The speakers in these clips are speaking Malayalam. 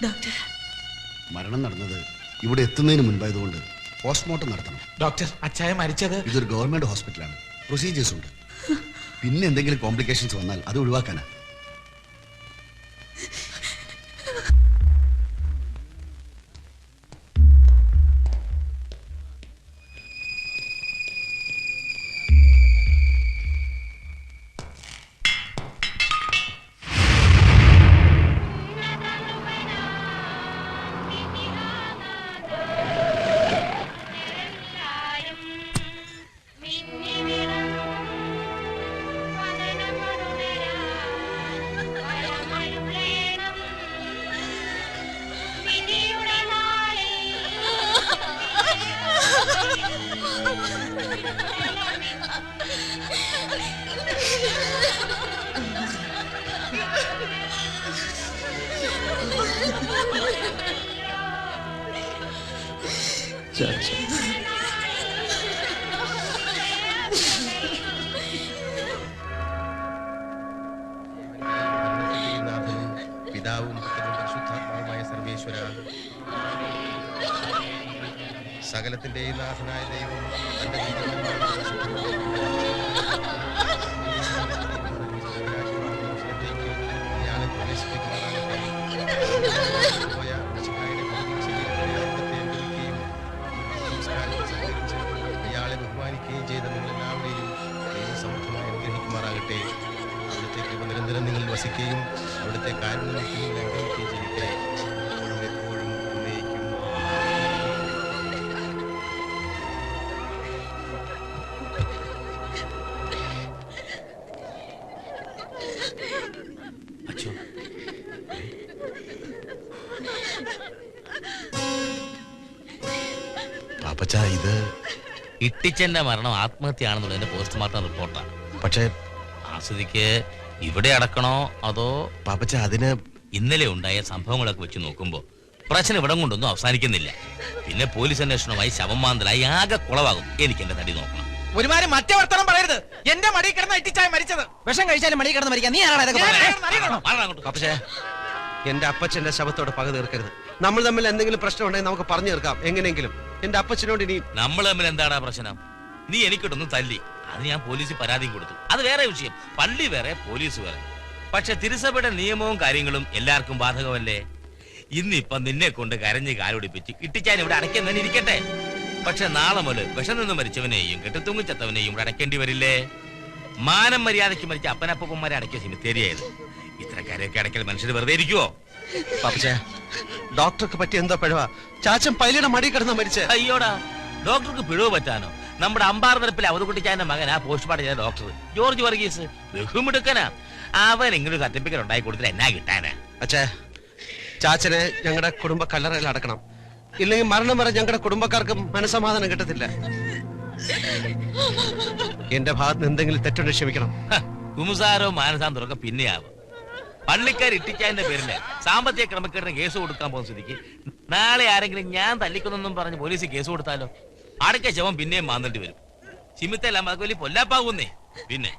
ഡോക്ടർ, മരണം നടന്നത് ഇവിടെ എത്തുന്നതിന് മുൻപായതുകൊണ്ട് പോസ്റ്റ്മോർട്ടം നടത്തണം. ഡോക്ടർ, അച്ചായ മരിച്ചത് ഇതൊരു ഗവൺമെന്റ് ഹോസ്പിറ്റലാണ്, പ്രൊസീജിയേഴ്സ് ഉണ്ട്. പിന്നെ എന്തെങ്കിലും കോംപ്ലിക്കേഷൻസ് വന്നാൽ അത് ഒഴിവാക്കാനാ. പിതാവും പുത്രനും പരിശുദ്ധാത്മാവുമായ സർവേശ്വര, സകലത്തിന്റെയും നാഥനായ ദൈവം തന്റെ ഇയാളെ പ്രവേശിപ്പിക്കുവാനാകട്ടെ. ഇയാളെ ബഹുമാനിക്കുകയും ചെയ്ത നിങ്ങളെല്ലാവരെയും ദൈവസമർത്ഥമായി അനുഗ്രഹിക്കുമാറാകട്ടെ. അവിടുത്തെ കൃപ നിരന്തരം നിങ്ങൾ വസിക്കുകയും അവിടുത്തെ കാരുണ്യം നിങ്ങൾ അനുഗ്രഹിക്കുകയും ചെയ്യട്ടെ. എപ്പോഴും എപ്പോഴും എന്നേക്കും. പാപ്പച്ച, ഇത് ഇട്ടിച്ചന്റെ മരണം ആത്മഹത്യയാണെന്നുള്ളതിന്റെ പോസ്റ്റ്മോർട്ടം റിപ്പോർട്ടാണ്. പക്ഷേ ആ സ്ഥിതിക്ക് ഇവിടെ അടക്കണോ അതോ? പാപ്പച്ച, അതിന് ഇന്നലെ ഉണ്ടായ സംഭവങ്ങളൊക്കെ വെച്ച് നോക്കുമ്പോൾ പ്രശ്നം ഇവിടം കൊണ്ടൊന്നും അവസാനിക്കുന്നില്ല. പിന്നെ പോലീസ് അന്വേഷണമായി ശവം മാന്തലായി ആകെ കുളവാകും. എനിക്ക് എന്റെ തടി നോക്കണം. ഒരുമാതിരി മറ്റേ വർത്തമാനം പറയരുത്. എന്റെ മടി കിടന്ന ഇട്ടിച്ചായ മരിച്ചത്. വിഷം കഴിച്ചാലും മടി കിടന്ന് മരിക്കാൻ നീ ആരാണ് ഇതൊക്കെ പറഞ്ഞത്? പക്ഷേ എന്റെ അപ്പച്ചന്റെ ശവത്തോട് പക തീർക്കരുത്. നമ്മൾ തമ്മിൽ എന്തെങ്കിലും പ്രശ്നം ഉണ്ടെങ്കിൽ നമുക്ക് പറഞ്ഞു തീർക്കാം എങ്ങനെയെങ്കിലും. എന്റെ അപ്പച്ചനോട് ഇനി നമ്മൾ തമ്മിൽ എന്താടാ പ്രശ്നം? നീ എനിക്കിട്ടൊന്നും തല്ലി, അത് ഞാൻ പോലീസിൽ പരാതിയും കൊടുത്തു. അത് വേറെ വിഷയം. പള്ളി വേറെ, പോലീസ് വേറെ. പക്ഷെ തിരുസഭയുടെ നിയമവും കാര്യങ്ങളും എല്ലാവർക്കും ബാധകമല്ലേ? ഇന്നിപ്പം നിന്നെ കൊണ്ട് കരഞ്ഞ് കാലൊടിപ്പിച്ച് ഇട്ടിച്ചാൻ ഇവിടെ അടയ്ക്കുന്നതിന് ഇരിക്കട്ടെ. പക്ഷെ നാളെ മുതൽ വിഷം നിന്ന് മരിച്ചവനെയും കെട്ടിത്തൂങ്ങിച്ചത്തവനെയും ഇവിടെ അടയ്ക്കേണ്ടി വരില്ലേ? മാനം മര്യാദയ്ക്ക് മരിച്ച അപ്പനപ്പന്മാരെ അടയ്ക്കിയ സിമിത്തേരിയായത്. ഇത്തരക്കാരെയൊക്കെ അടയ്ക്കൽ മനുഷ്യർ വെറുതെ ഇരിക്കുവോ? പാപ്പച്ചേ, ഡോക്ടർക്ക് പറ്റിയ എന്തോ പിഴവാ. ചാച്ചൻ പൈലിയുടെ മടി കിടന്ന മരിച്ചേ. അയ്യോടാ, ഡോക്ടർക്ക് പിഴവ് പറ്റാനോ? നമ്മുടെ അമ്പാർ നിരപ്പിൽ അവതക്കുട്ടിച്ചാന്റെ മകനാ പോസ്റ്റ്മോർട്ടം ചെയ്ത ഡോക്ടർ ജോർജ് വർഗീസ്. ബഹുമിടുക്കനാ. അവൻ ഇങ്ങനെ സർട്ടിഫിക്കറ്റ് ഉണ്ടായി കൊടുത്തിട്ട് എന്നാ കിട്ടാനാ? അച്ഛേ, ചാച്ചനെ ഞങ്ങളുടെ കുടുംബ കല്ലറയിൽ അടക്കണം. ഇല്ലെങ്കിൽ മരണം വരെ ഞങ്ങളുടെ കുടുംബക്കാർക്ക് മനസമാധാനം കിട്ടത്തില്ല. എന്റെ ഭാഗത്ത് എന്തെങ്കിലും തെറ്റുണ്ട് ക്ഷമിക്കണം. കുമുസാരോ മാനസാന്തരമൊക്കെ പിന്നെയാവും. പള്ളിക്കാർ ഇട്ടിച്ചാന്റെ പേരില് സാമ്പത്തിക ക്രമക്കേടിന് കേസ് കൊടുക്കാൻ പോകുന്ന സ്ഥിതിക്ക് നാളെ ആരെങ്കിലും ഞാൻ തല്ലിക്കൊന്നും പറഞ്ഞ് പോലീസ് കേസ് കൊടുത്താലോ? അടയ്ക്ക ശവം പിന്നെയും മാന്തേണ്ടി വരും. സിമിത്തെല്ലാം അത് വലിയ പൊല്ലാപ്പാകുന്നേ. പിന്നെ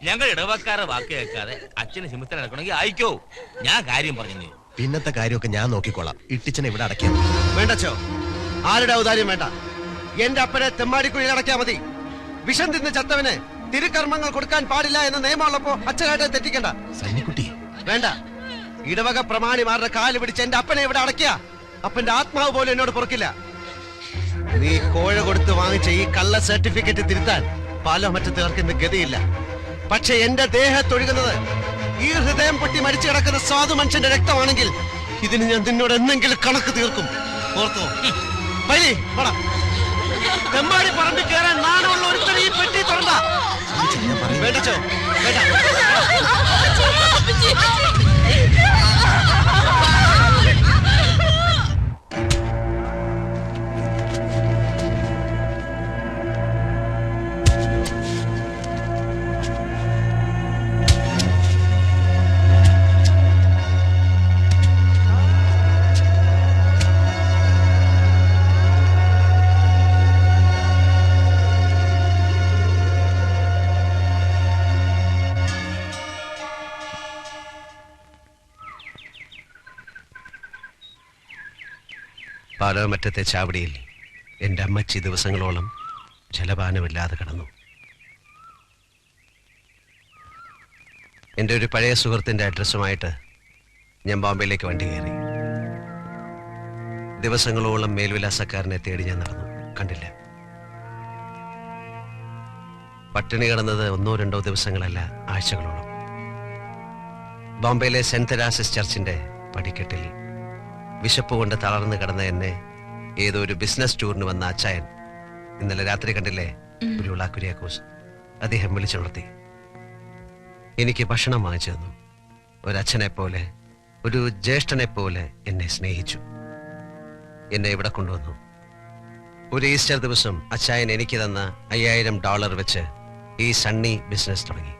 ഞങ്ങൾ ഇടവക്കാരെ വാക്ക് കേൾക്കാതെ അച്ഛന് സിമിത്തൽ അടക്കണമെങ്കിൽ അയക്കോ. ഞാൻ കാര്യം പറഞ്ഞു. പിന്നത്തെ കാര്യമൊക്കെ ഞാൻ നോക്കിക്കോളാം. ഇട്ടിച്ചനെ ഇവിടെ അടയ്ക്കാം. വേണ്ടച്ചോ, ആരുടെ ഔദാര്യം വേണ്ട. എന്റെ അപ്പനെ തെമ്മാടിക്കുഴിയിൽ അടയ്ക്കാ മതി. വിഷം തിന്ന് ചത്തവന് തിരുക്കർമ്മങ്ങൾ കൊടുക്കാൻ പാടില്ല എന്ന നിയമമുള്ളപ്പോ അച്ഛനായിട്ട് തെറ്റിക്കണ്ട. സന്നിക്കുട്ടി, വേണ്ട. ഇടവക പ്രമാണിമാരുടെ കാല് പിടിച്ച് എന്റെ അപ്പനെ ഇവിടെ അടയ്ക്കുക. അപ്പന്റെ ആത്മാവ് പോലും എന്നോട് പൊറുക്കില്ല. നീ കോഴ കൊടുത്ത് വാങ്ങിച്ച ഈ കള്ള സർട്ടിഫിക്കറ്റ് തിരുത്താൻ പാലോ മറ്റു തീർക്കുന്ന ഗതിയില്ല. പക്ഷെ എന്റെ ദേഹത്തൊഴുകുന്നത് ഈ ഹൃദയം പൊട്ടി മരിച്ചു കിടക്കുന്ന സാധു മനുഷ്യന്റെ രക്തമാണെങ്കിൽ ഇതിന് ഞാൻ നിന്നോട് എന്തെങ്കിലും കണക്ക് തീർക്കും. ഓർത്തോ? വഴി തെമ്മാടി പറമ്പിൽ കയറാൻ നാണമുള്ള ഒരുത്തരം ഈ പെട്ടി തുറണ്ട. വേണ്ടച്ചോ, വേണ്ട. പാലോമറ്റത്തെ ചാവടിയിൽ എൻ്റെ അമ്മച്ചി ദിവസങ്ങളോളം ജലപാനമില്ലാതെ കിടന്നു. എൻ്റെ ഒരു പഴയ സുഹൃത്തിൻ്റെ അഡ്രസ്സുമായിട്ട് ഞാൻ ബോംബെയിലേക്ക് വണ്ടി കയറി. ദിവസങ്ങളോളം മേൽവിലാസക്കാരനെ തേടി ഞാൻ നടന്നു, കണ്ടില്ല. പട്ടിണി കിടന്നത് 1-2 ദിവസങ്ങളല്ല, ആഴ്ചകളോളം. ബോംബെയിലെ സെന്റ് തെരാസസ് ചർച്ചിന്റെ പടിക്കെട്ടിൽ വിശപ്പ് കൊണ്ട് തളർന്നു കിടന്ന എന്നെ ഏതോ ഒരു ബിസിനസ് ടൂറിന് വന്ന അച്ചായൻ ഇന്നലെ രാത്രി കണ്ടില്ലേ, ഉരുള കുര്യാക്കോസ്, അദ്ദേഹം വിളിച്ചുണർത്തി. എനിക്ക് ഭക്ഷണം വാങ്ങിച്ചു തന്നു. ഒരച്ഛനെ പോലെ, ഒരു ജ്യേഷ്ഠനെ പോലെ എന്നെ സ്നേഹിച്ചു. എന്നെ ഇവിടെ കൊണ്ടുവന്നു. ഒരു ഈസ്റ്റർ ദിവസം അച്ചായൻ എനിക്ക് തന്ന $5000 വെച്ച് ഈ സണ്ണി ബിസിനസ് തുടങ്ങി.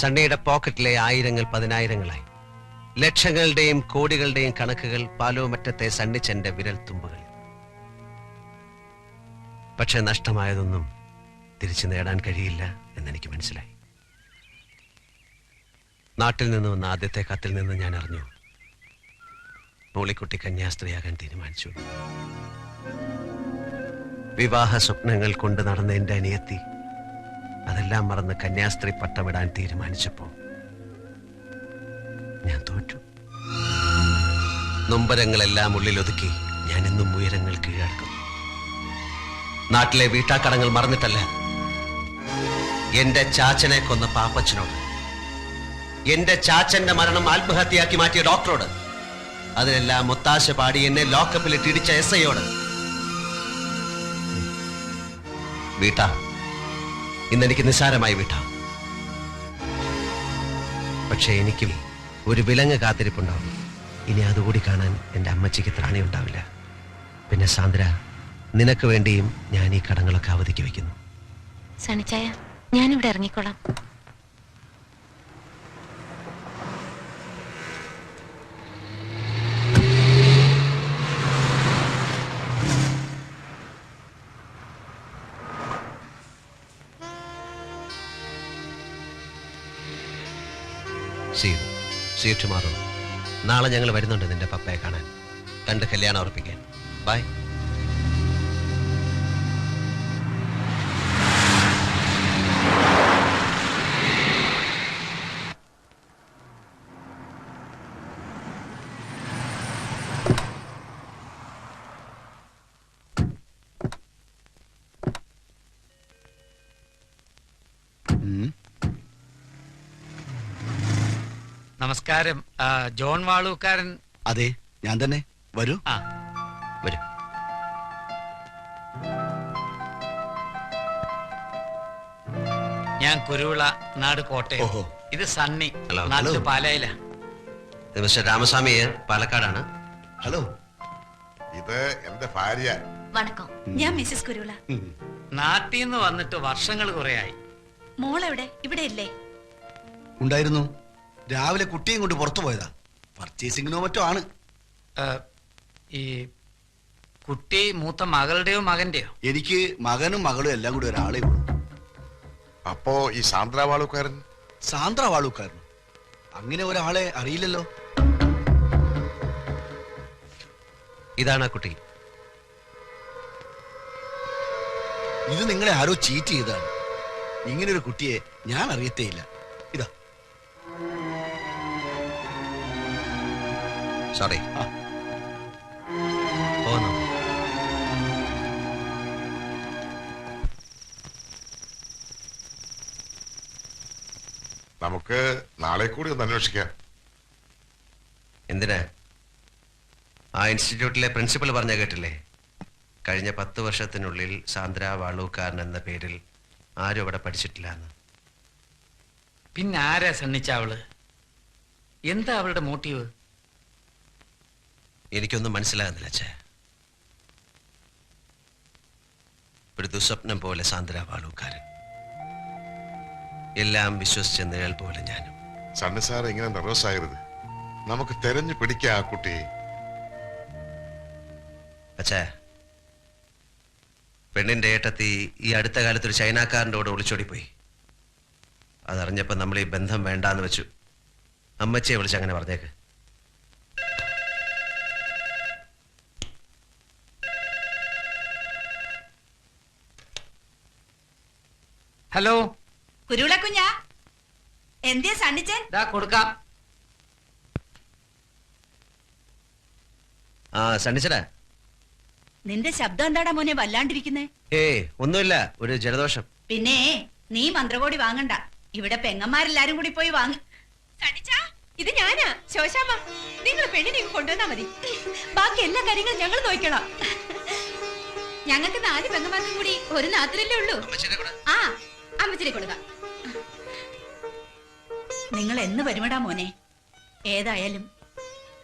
സണ്ണിയുടെ പോക്കറ്റിലെ ആയിരങ്ങൾ 10,000-ങ്ങളായി. ലക്ഷങ്ങളുടെയും കോടികളുടെയും കണക്കുകൾ പാലോമറ്റത്തെ സണ്ണിച്ചന്റെ വിരൽ തുമ്പുകൾ. പക്ഷെ നഷ്ടമായതൊന്നും തിരിച്ചു നേടാൻ കഴിയില്ല എന്നെനിക്ക് മനസ്സിലായി. നാട്ടിൽ നിന്ന് വന്ന ആദ്യത്തെ കത്തിൽ നിന്ന് ഞാൻ അറിഞ്ഞു, മോളിക്കുട്ടി കന്യാസ്ത്രീയാകാൻ തീരുമാനിച്ചു. വിവാഹ സ്വപ്നങ്ങൾ കൊണ്ട് നടന്ന എൻ്റെ അനിയത്തി അതെല്ലാം മറന്ന് കന്യാസ്ത്രീ പട്ടമിടാൻ തീരുമാനിച്ചപ്പോ ഞാൻ തോറ്റു. നൊമ്പരങ്ങളെല്ലാം ഉള്ളിലൊതുക്കി ഞാൻ ഇന്നും ഉയരങ്ങൾ കീഴടക്കും. നാട്ടിലെ വീട്ടാക്കടങ്ങൾ മറന്നിട്ടല്ല, എന്റെ ചാച്ചനെ കൊന്ന പാപ്പച്ചനോട്, എന്റെ ചാച്ചന്റെ മരണം ആത്മഹത്യയാക്കി മാറ്റിയ ഡോക്ടറോട്, അതിനെല്ലാം ഒത്താശ പാടി എന്നെ ലോക്കപ്പിലിട്ട് ഇടിച്ച SIയോട്. വീട്ടാ, ഇന്നെനിക്ക് നിസ്സാരമായി വീട്ടാ. പക്ഷെ എനിക്ക് ഒരു വിലങ്ങ് കാത്തിരിപ്പുണ്ടാവും. ഇനി അതുകൂടി കാണാൻ എൻ്റെ അമ്മച്ചിക്ക് ത്രാണി ഉണ്ടാവില്ല. പിന്നെ സാന്ദ്ര, നിനക്ക് വേണ്ടിയും ഞാൻ ഈ കടങ്ങളൊക്കെ അവധിക്ക് വയ്ക്കുന്നു. സണിച്ചായ, ഞാനിവിടെ ഇറങ്ങിക്കോളാം. See you tomorrow. നാളെ ഞങ്ങൾ വരുന്നുണ്ട് നിന്റെ പപ്പയെ കാണാൻ, കണ്ട് കല്യാണം ഉറപ്പിക്കാൻ. ബൈ. നമസ്കാരം. ജോൺ വാളൂക്കാരൻ? അതെ, ഞാൻ തന്നെ. വരൂ. വരൂ. ഞാൻ കുരുവിള, നാട് കോട്ടയം. ഓഹോ. ഇത് സണ്ണി, ഹലോ. നാട്ടില് ഹലോ. പാലായില. മിസ്റ്റർ രാമസ്വാമി പാലക്കാടാണ്. ഹലോ. ഇത് എന്റെ ഭാര്യ. വണക്കം, ഞാൻ മിസ്സസ് കുരുള. നാട്ടിൽ നിന്ന് വന്നിട്ട് വർഷങ്ങൾ കുറയായി. മോളെവിടെ? ഇവിടെ ഇല്ലേ? ഉണ്ടായിരുന്നു. രാവിലെ കുട്ടിയും കൊണ്ട് പുറത്തു പോയതാ, പർച്ചേസിങ്ങിനോ മറ്റോ ആണ്. ഈ കുട്ടി മൂത്ത മകളുടെയോ മകന്റെയോ? എനിക്ക് മകനും മകളും എല്ലാം കൂടി ഒരാളെ ഉള്ളൂ. അപ്പോ ഈ സാന്ദ്ര വാളൂക്കാരൻ? സാന്ദ്ര വാളൂക്കാരൻ? അങ്ങനെ ഒരാളെ അറിയില്ലല്ലോ. ഇതാണ് ആ കുട്ടി. ഇത് നിങ്ങളെ ആരോ ചീറ്റ് ചെയ്തതാണ്. ഇങ്ങനെ ഒരു കുട്ടിയെ ഞാൻ അറിയത്തേയില്ല. ഇതാ. സോറി. ആ. പോന്നു. നമുക്ക് നാളെ കൂടി ഒന്ന് അന്വേഷിക്കാം. എന്തിനാ? ആ ഇൻസ്റ്റിറ്റ്യൂട്ടിലെ പ്രിൻസിപ്പൽ പറഞ്ഞ കേട്ടില്ലേ, കഴിഞ്ഞ 10 വർഷത്തിനുള്ളിൽ സാന്ദ്ര വാളൂക്കാരൻ എന്ന പേരിൽ ആരും അവിടെ പഠിച്ചിട്ടില്ല എന്ന്. പിന്നെ ആരാ സണ്ണിച്ച അവള്? എന്താ അവളുടെ മോട്ടീവ്? എനിക്കൊന്നും മനസ്സിലാകുന്നില്ല അച്ഛാ. ഒരു ദുസ്വപ്നം പോലെ സാന്ദ്ര വാളൂക്കാരൻ, എല്ലാം വിശ്വസിച്ച നിഴൽ പോലെ ഞാനും. സണ്ണി സാർ ഇങ്ങനെ നെർവസ് ആകരുത്. നമുക്ക് തെരഞ്ഞു പിടിക്കാം ആ കുട്ടിയെ. അച്ഛാ, പെണ്ണിന്റെ ഏട്ടത്തി ഈ അടുത്ത കാലത്ത് ഒരു ചൈനക്കാരൻ്റെ കൂടെ ഒളിച്ചോടിപ്പോയി. അതറിഞ്ഞപ്പോ നമ്മൾ ഈ ബന്ധം വേണ്ടാന്ന് വെച്ചു. അമ്മച്ചിയെ വിളിച്ച് അങ്ങനെ പറഞ്ഞേക്ക്. ഹലോ കുരുവിളക്കുഞ്ഞാ എന്തിയാ സണ്ണിച്ചൻ? ദാ കൊടുക്കാം. ആ സണ്ണിച്ചടാ. നിന്റെ ശബ്ദം എന്താടാ മോനെ വല്ലാണ്ടിരിക്കുന്നേ? ഒന്നുമില്ല, ഒരു ജലദോഷം. പിന്നെ നീ മന്ത്രകോടി വാങ്ങണ്ട, ഇവിടെ പെങ്ങന്മാരെല്ലാരും കൂടി പോയി വാങ്ങി. സണ്ണിച്ചാ, ഇത് ഞാനാ ശോശാമ്മ. നിങ്ങൾ പെണ്ണിനെ കൊണ്ടുവന്നാ മതി, ബാക്കി എല്ലാ കാര്യങ്ങളും ഞങ്ങൾ നോക്കണം. ഞങ്ങൾക്ക് 4 പെങ്ങന്മാർക്കും കൂടി ഒരു നാത്തിലല്ലേ ഉള്ളൂ. ആ അമ്മച്ചിനെ കൊടുക്കാം. നിങ്ങൾ എന്ന് വരുമടാ മോനെ? ഏതായാലും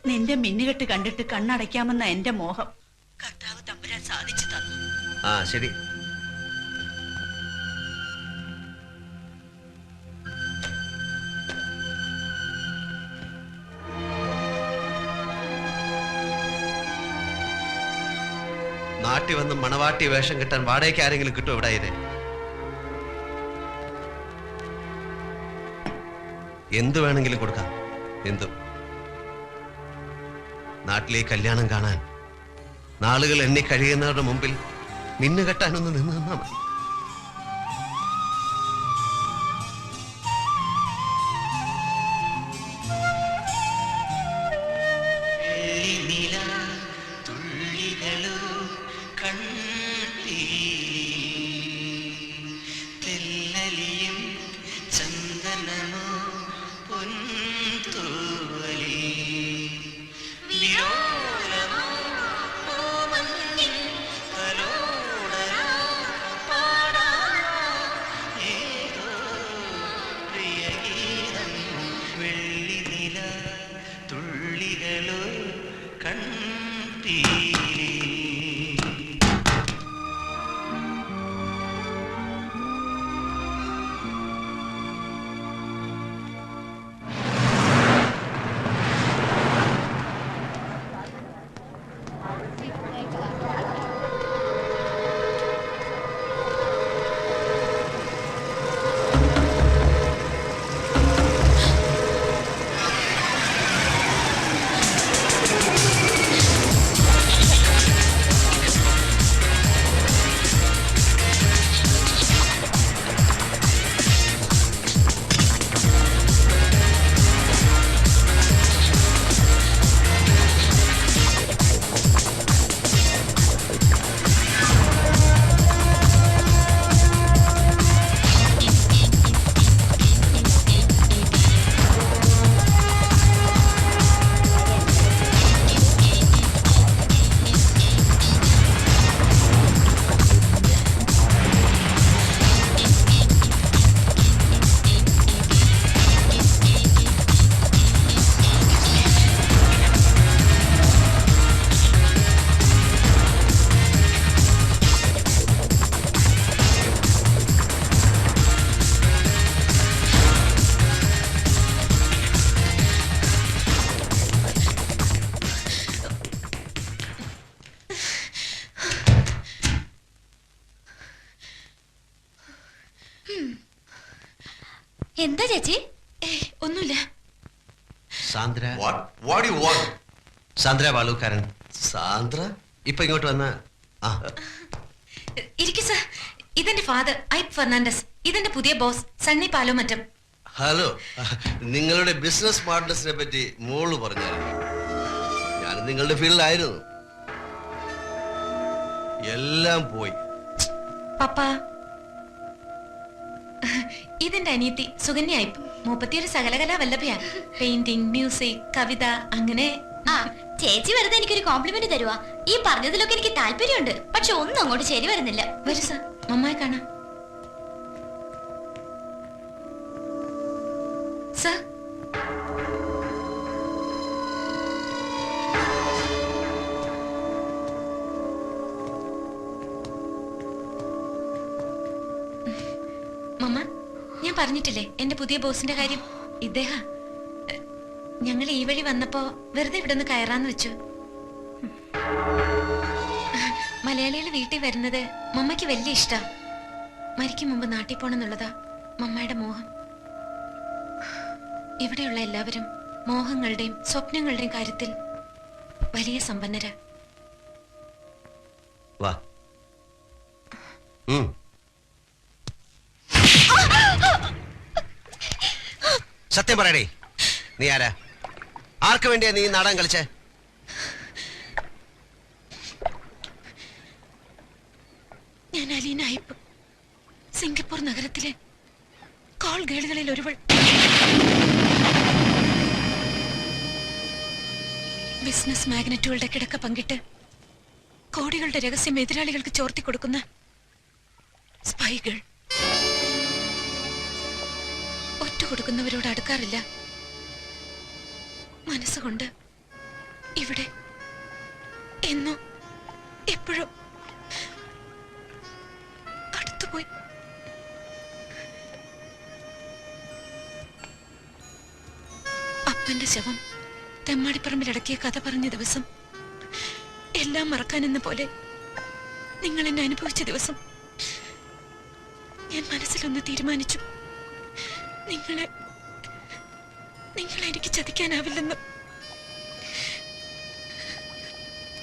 നിന്റെ മിന്നുകെട്ട് കണ്ടിട്ട് കണ്ണടയ്ക്കാമെന്ന എന്റെ മോഹം കർത്താവ് തമ്പുരാൻ സാധിച്ചു തന്നു. ആ ശരി. നാട്ടി വന്ന് മണവാട്ടി വേഷം കിട്ടാൻ വാടകയ്ക്ക് ആരെങ്കിലും കിട്ടും ഇവിടെ? ഇത് എന്തു വേണമെങ്കിലും കൊടുക്കാം, എന്തും. നാട്ടിലെ കല്യാണം കാണാൻ നാളുകൾ എണ്ണി കഴിയുന്നവരുടെ മുമ്പിൽ മിന്നു കെട്ടാനൊന്ന് നിന്ന് നിന്നാ മതി. എന്താ ചേച്ചി? ഒന്നുമില്ല. സാന്ദ്ര സാന്ദ്ര വാളൂക്കാരൻ. സാന്ദ്ര ഇപ്പൊ ഇങ്ങോട്ട് വന്ന. ഇരിക്കു സർ, ഇതെന്റെ ഫാദർ ഐപ്പ് ഫെർണാണ്ടസ്, ഇതെന്റെ പുതിയ ബോസ് സണ്ണി പാലോമറ്റം. ഹലോ, നിങ്ങളുടെ ബിസിനസ് പാർട്ട്നേഴ്സിനെ പറ്റി മോള് പറഞ്ഞായിരുന്നു. ഞാൻ നിങ്ങളുടെ ഫീൽഡിലായിരുന്നു, എല്ലാം പോയി. പപ്പ, ഇതെന്റെ അനിയത്തി സുകന്യ ഐപ്പ്. 31 സകലകലാ വല്ലഭയാ. പെയിന്റിംഗ്, മ്യൂസിക്, കവിത, അങ്ങനെ. ആ ചേച്ചി വെറുതെ എനിക്കൊരു കോംപ്ലിമെന്റ് തരുവാ. ഈ പറഞ്ഞതിലൊക്കെ എനിക്ക് താല്പര്യമുണ്ട്, പക്ഷെ ഒന്നും അങ്ങോട്ട് ശരി വരുന്നില്ല. വരൂ സർ, മമ്മായി കാണാം. സർ, മമ്മ, ഞാൻ പറഞ്ഞിട്ടില്ലേ എന്റെ പുതിയ ബോസിന്റെ കാര്യം? ഇദ്ദേഹം. ഞങ്ങൾ ഈ വഴി വന്നപ്പോ വെറുതെ ഇവിടെ ഒന്ന് കയറാന്ന് വെച്ചു. മലയാളികൾ വീട്ടിൽ വരുന്നത് മമ്മയ്ക്ക് വലിയ ഇഷ്ടാ. മരിക്കും മുമ്പ് നാട്ടിൽ പോണെന്നുള്ളതാ മമ്മയുടെ മോഹം. ഇവിടെയുള്ള എല്ലാവരും മോഹങ്ങളുടെയും സ്വപ്നങ്ങളുടെയും കാര്യത്തിൽ വലിയ സമ്പന്നരാ. വാ. സത്യം പറയടേ, നീ ആരാ? ആർക്ക് വേണ്ടിയാ നീ നാടകം കളിച്ചേ? ഞാൻ അലീന അയ്യപ്പ്, സിംഗപ്പൂർ നഗരത്തിലെ കോൾ ഗേളുകളിൽ ഒരുവൾ. ബിസിനസ് മാഗ്നറ്റുകളുടെ കിടക്ക പങ്കിട്ട് കോടികളുടെ രഹസ്യം എതിരാളികൾക്ക് ചോർത്തി കൊടുക്കുന്ന സ്പൈകൾ. ഒറ്റ കൊടുക്കുന്നവരോട് അടുക്കാറില്ല. മനസ്സുകൊണ്ട് ഇവിടെ എന്നോ എപ്പോഴോ അടുത്തുപോയി. അപ്പന്റെ ശവം തെമ്മാടിപ്പറമ്പിലടക്കിയ കഥ പറഞ്ഞ ദിവസം, എല്ലാം മറക്കാനെന്ന പോലെ നിങ്ങൾ എന്നെ അനുഭവിച്ച ദിവസം, ഞാൻ മനസ്സിലൊന്ന് തീരുമാനിച്ചു. നിങ്ങളെ എനിക്ക് ചതിക്കാനാവില്ലെന്ന്.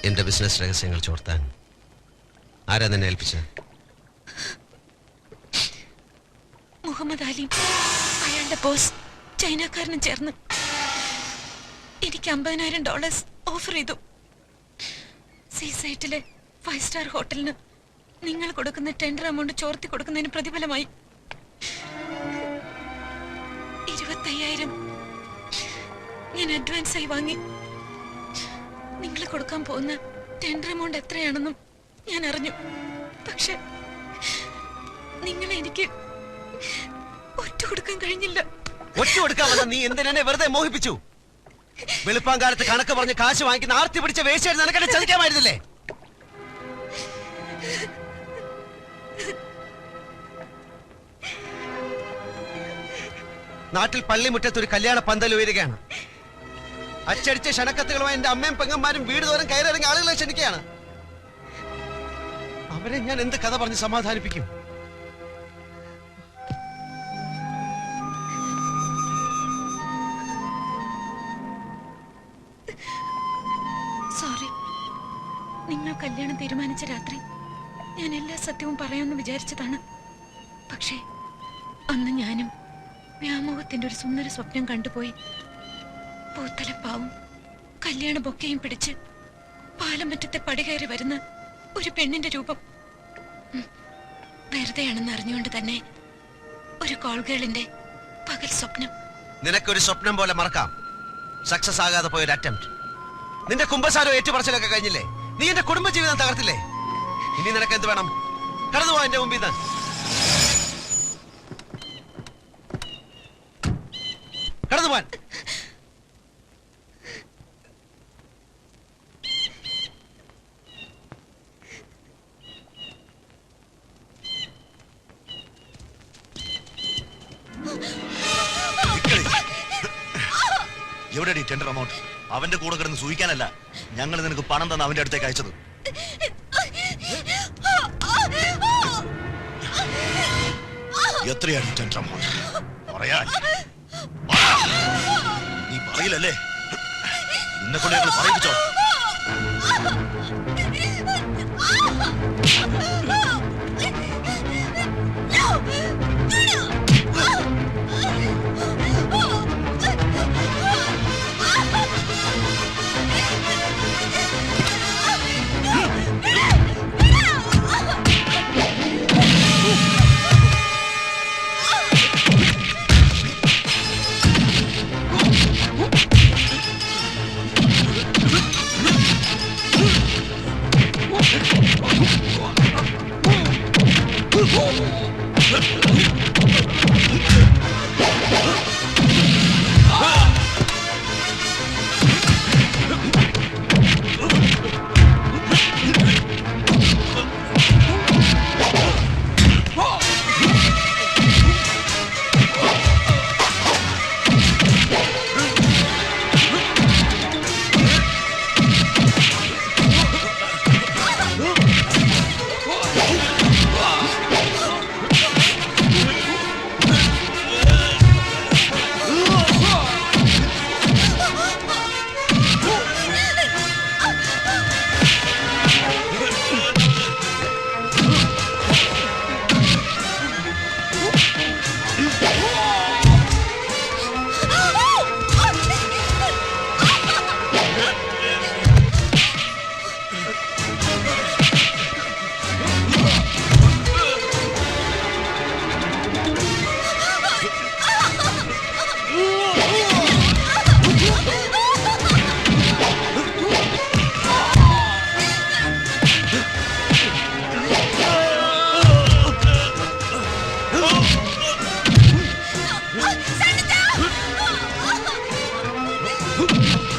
എന്റെ ബിസിനസ് രഹസ്യങ്ങൾ ചോർത്താൻ ആരാ നിന്നെ ഏൽപ്പിച്ചത്? മുഹമ്മദ് അലിയും അയാളുടെ ബോസ് ചൈനക്കാരനും ചേർന്ന് എനിക്ക് $50,000 ഓഫർ ചെയ്തു. സീസൈറ്റിലെ 5 സ്റ്റാർ ഹോട്ടലിന് നിങ്ങൾ കൊടുക്കുന്ന ടെൻഡർ എമൗണ്ട് ചോർത്തി കൊടുക്കുന്നതിന് പ്രതിഫലമായി 25,000 ഞാൻ അഡ്വാൻസ് ആയി വാങ്ങി. നിങ്ങൾ കൊടുക്കാൻ പോകുന്ന ടെൻഡർ എമൗണ്ട് എത്രയാണെന്നും ഞാൻ അറിഞ്ഞു. പക്ഷെ നിങ്ങളെ എനിക്ക് ഒറ്റ കൊടുക്കാൻ കഴിഞ്ഞില്ല. ഒറ്റ കൊടുക്കാൻ വന്ന നീ എന്തിനെ വെറുതെ മോഹിപ്പിച്ചു? വെളുപ്പാങ്കാലത്ത് കണക്ക് പറഞ്ഞ് കാശ് വാങ്ങിക്കുന്ന ആർത്തി പിടിച്ച വേശ്യായിരുന്നു. നിനക്കെന്നെ ചതിക്കാമായിരുന്നില്ലേ? നാട്ടിൽ പള്ളിമുറ്റത്ത് ഒരു കല്യാണ പന്തൽ ഉയരുകയാണ്. അച്ചടിച്ച ക്ഷണക്കത്തുകളുമായി എന്റെ അമ്മയും പെങ്ങന്മാരും വീട് തോറും കയറിറങ്ങി ആളുകളെ ക്ഷണിക്കുകയാണ്. അവരെ ഞാൻ എന്ത് കഥ പറഞ്ഞ് സമാധാനിപ്പിക്കും? സോറി. നിങ്ങൾ കല്യാണം തീരുമാനിച്ച രാത്രി ഞാൻ എല്ലാ സത്യവും പറയാമെന്ന് വിചാരിച്ചതാണ്. പക്ഷേ അന്ന് ഞാനും വ്യാമോഹത്തിന്റെ ഒരു സുന്ദര സ്വപ്നം കണ്ടുപോയി. പൂത്തലപ്പാവും കല്യാണ ബൊക്കയും പിടിച്ച് പാലമറ്റത്തെ പടി കയറി വരുന്ന ഒരു പെണ്ണിന്റെ രൂപം. വെറുതെയാണെന്ന് അറിഞ്ഞുകൊണ്ട് തന്നെ ഒരു കോൾഗേളിന്റെ പകൽ സ്വപ്നം. നിനക്കൊരു സ്വപ്നം പോലെ മറക്കാം. സക്സസ് ആകാതെ പോയൊരു അറ്റംപ്റ്റ്. നിന്റെ കുമ്പസാരോ ഏറ്റുപറച്ചിലൊക്കെ കഴിഞ്ഞില്ലേ? നീ എന്റെ കുടുംബജീവിതം തകർത്തില്ലേ? ഇനി നിനക്ക് എന്ത് വേണം? കടന്നുപോ എന്റെ മുമ്പിൽ നിന്ന്. കടന്നുപോവാൻ. എവിടെയാണ് ഈ ടെൻഡർ എമൗണ്ട്? അവന്റെ കൂടെ കിടന്ന് സൂഹിക്കാനല്ല ഞങ്ങൾ നിനക്ക് പണം തന്ന അവന്റെ അടുത്തേക്ക് അയച്ചത്. എത്രയാണ് ടെൻഡർ എമൗണ്ട്? പറയാൻ നീ പറയില്ലല്ലേ? നിന്നെ കൊണ്ട് ഞങ്ങൾ പറയിപ്പിച്ചോ? ആ